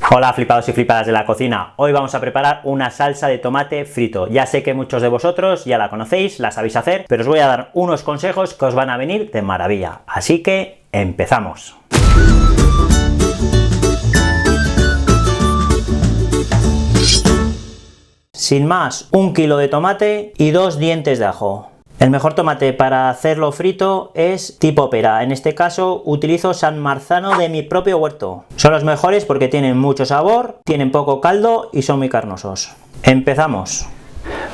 Hola flipados y flipadas de la cocina, hoy vamos a preparar una salsa de tomate frito. Ya sé que muchos de vosotros ya la conocéis, la sabéis hacer, pero os voy a dar unos consejos que os van a venir de maravilla. Así que empezamos. Sin más, 1 kilo de tomate y 2 dientes de ajo. El mejor tomate para hacerlo frito es tipo pera, en este caso utilizo San Marzano de mi propio huerto. Son los mejores porque tienen mucho sabor, tienen poco caldo y son muy carnosos. Empezamos.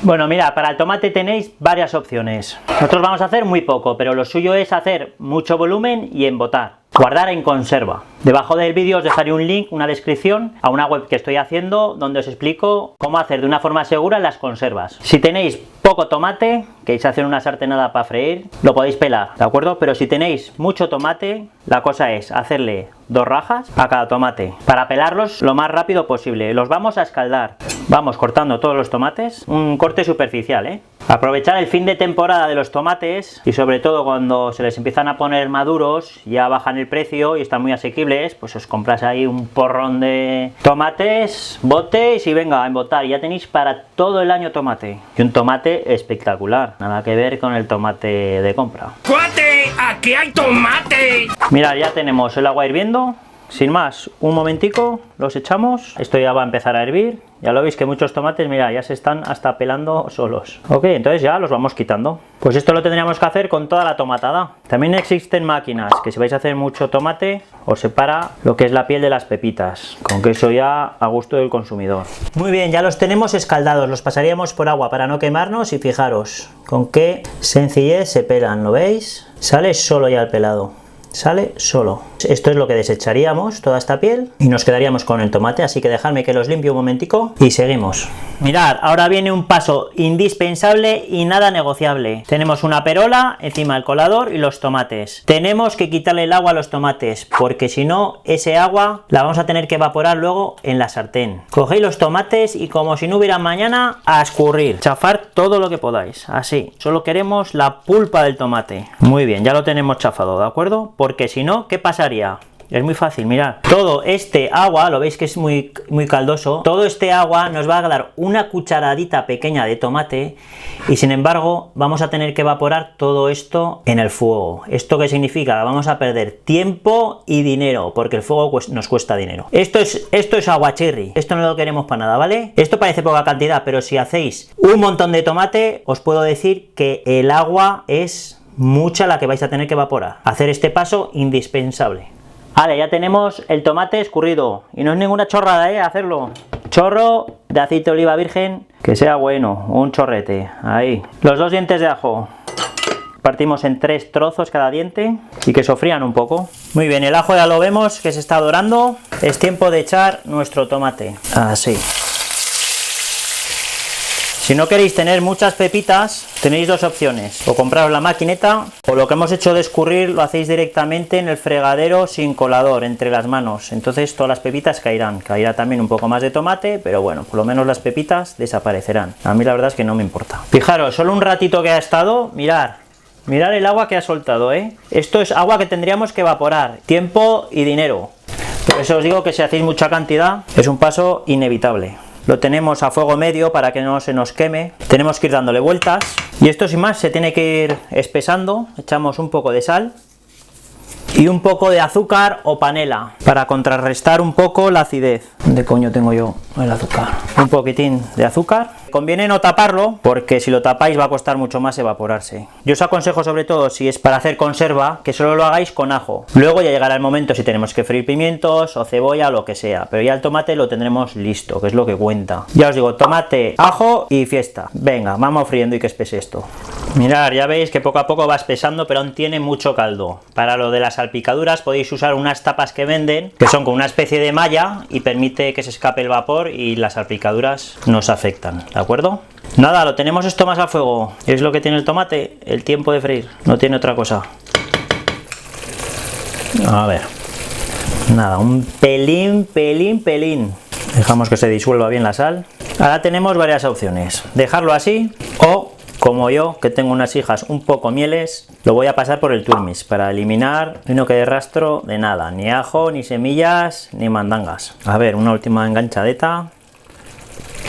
Bueno, mira, para el tomate tenéis varias opciones. Nosotros vamos a hacer muy poco, pero lo suyo es hacer mucho volumen y embotar. Guardar en conserva. Debajo del vídeo os dejaré un link, una descripción a una web que estoy haciendo donde os explico cómo hacer de una forma segura las conservas. Si tenéis poco tomate, queréis hacer una sartenada para freír, lo podéis pelar, ¿de acuerdo? Pero si tenéis mucho tomate, la cosa es hacerle 2 rajas a cada tomate para pelarlos lo más rápido posible. Los vamos a escaldar. Vamos cortando todos los tomates, un corte superficial, ¿eh? Aprovechar el fin de temporada de los tomates y sobre todo cuando se les empiezan a poner maduros, ya bajan el precio y están muy asequibles, pues os compras ahí un porrón de tomates, botes y venga a embotar. Ya tenéis para todo el año tomate. Y un tomate espectacular, nada que ver con el tomate de compra. ¡Cuate! ¡Aquí hay tomate! Mirad, ya tenemos el agua hirviendo. Sin más, un momentico, los echamos. Esto ya va a empezar a hervir. Ya lo veis que muchos tomates, mira, ya se están hasta pelando solos. Ok, entonces ya los vamos quitando. Pues esto lo tendríamos que hacer con toda la tomatada. También existen máquinas que si vais a hacer mucho tomate, os separa lo que es la piel de las pepitas. Con que eso ya a gusto del consumidor. Muy bien, ya los tenemos escaldados. Los pasaríamos por agua para no quemarnos y fijaros con qué sencillez se pelan, ¿lo veis? Sale solo ya el pelado. Sale solo. Esto es lo que desecharíamos, toda esta piel, y nos quedaríamos con el tomate, así que dejadme que los limpie un momentico y seguimos. Mirad, ahora viene un paso indispensable y nada negociable. Tenemos una perola, encima el colador y los tomates. Tenemos que quitarle el agua a los tomates, porque si no, ese agua la vamos a tener que evaporar luego en la sartén. Cogéis los tomates y como si no hubiera mañana, a escurrir. Chafar todo lo que podáis, así. Solo queremos la pulpa del tomate. Muy bien, ya lo tenemos chafado, ¿de acuerdo? Porque si no, ¿qué pasaría? Es muy fácil, mirad. Todo este agua, lo veis que es muy caldoso, todo este agua nos va a dar una cucharadita pequeña de tomate y sin embargo vamos a tener que evaporar todo esto en el fuego. ¿Esto qué significa? Vamos a perder tiempo y dinero porque el fuego nos cuesta dinero. Esto es aguachirri, esto no lo queremos para nada, ¿vale? Esto parece poca cantidad, pero si hacéis un montón de tomate, os puedo decir que el agua es mucha la que vais a tener que evaporar. Hacer este paso indispensable. Vale, ya tenemos el tomate escurrido y no es ninguna chorrada, hacerlo. Chorro de aceite de oliva virgen que sea bueno, un chorrete, ahí. Los 2 dientes de ajo partimos en 3 trozos cada diente y que sofrían un poco. Muy bien, el ajo ya lo vemos que se está dorando. Es tiempo de echar nuestro tomate, así. Si no queréis tener muchas pepitas, tenéis 2 opciones, o compraros la maquineta, o lo que hemos hecho de escurrir lo hacéis directamente en el fregadero sin colador, entre las manos, entonces todas las pepitas caerán, caerá también un poco más de tomate, pero bueno, por lo menos las pepitas desaparecerán, a mí la verdad es que no me importa. Fijaros, solo un ratito que ha estado, mirad el agua que ha soltado, esto es agua que tendríamos que evaporar, tiempo y dinero, por eso os digo que si hacéis mucha cantidad, es un paso inevitable. Lo tenemos a fuego medio para que no se nos queme. Tenemos que ir dándole vueltas. Y esto sin más se tiene que ir espesando. Echamos un poco de sal. Y un poco de azúcar o panela. Para contrarrestar un poco la acidez. ¿Dónde coño tengo yo el azúcar? Un poquitín de azúcar. Conviene no taparlo, porque si lo tapáis va a costar mucho más evaporarse. Yo os aconsejo sobre todo, si es para hacer conserva, que solo lo hagáis con ajo. Luego ya llegará el momento si tenemos que freír pimientos o cebolla o lo que sea. Pero ya el tomate lo tendremos listo, que es lo que cuenta. Ya os digo, tomate, ajo y fiesta. Venga, vamos friendo y que espese esto. Mirad, ya veis que poco a poco va espesando, pero aún tiene mucho caldo. Para lo de las salpicaduras podéis usar unas tapas que venden, que son con una especie de malla y permite que se escape el vapor y las salpicaduras no se afectan, ¿de acuerdo? Nada, lo tenemos esto más a fuego. Es lo que tiene el tomate, el tiempo de freír, no tiene otra cosa. A ver, nada, un pelín. Dejamos que se disuelva bien la sal. Ahora tenemos varias opciones, dejarlo así o como yo, que tengo unas hijas un poco mieles, lo voy a pasar por el Turmix para eliminar y no quede rastro de nada, ni ajo, ni semillas, ni mandangas. A ver, una última enganchadeta.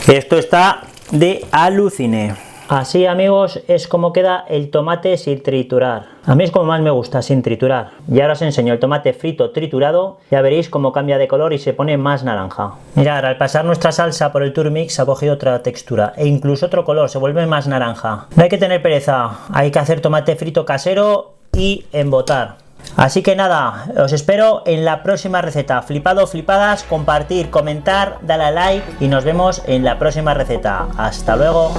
Esto está de alucine. Así, amigos, es como queda el tomate sin triturar. A mí es como más me gusta, sin triturar. Y ahora os enseño el tomate frito triturado. Ya veréis cómo cambia de color y se pone más naranja. Mirad, al pasar nuestra salsa por el Turmix ha cogido otra textura e incluso otro color, se vuelve más naranja. No hay que tener pereza, hay que hacer tomate frito casero y embotar. Así que nada, os espero en la próxima receta. Flipado, flipadas, compartir, comentar, dale a like y nos vemos en la próxima receta. Hasta luego.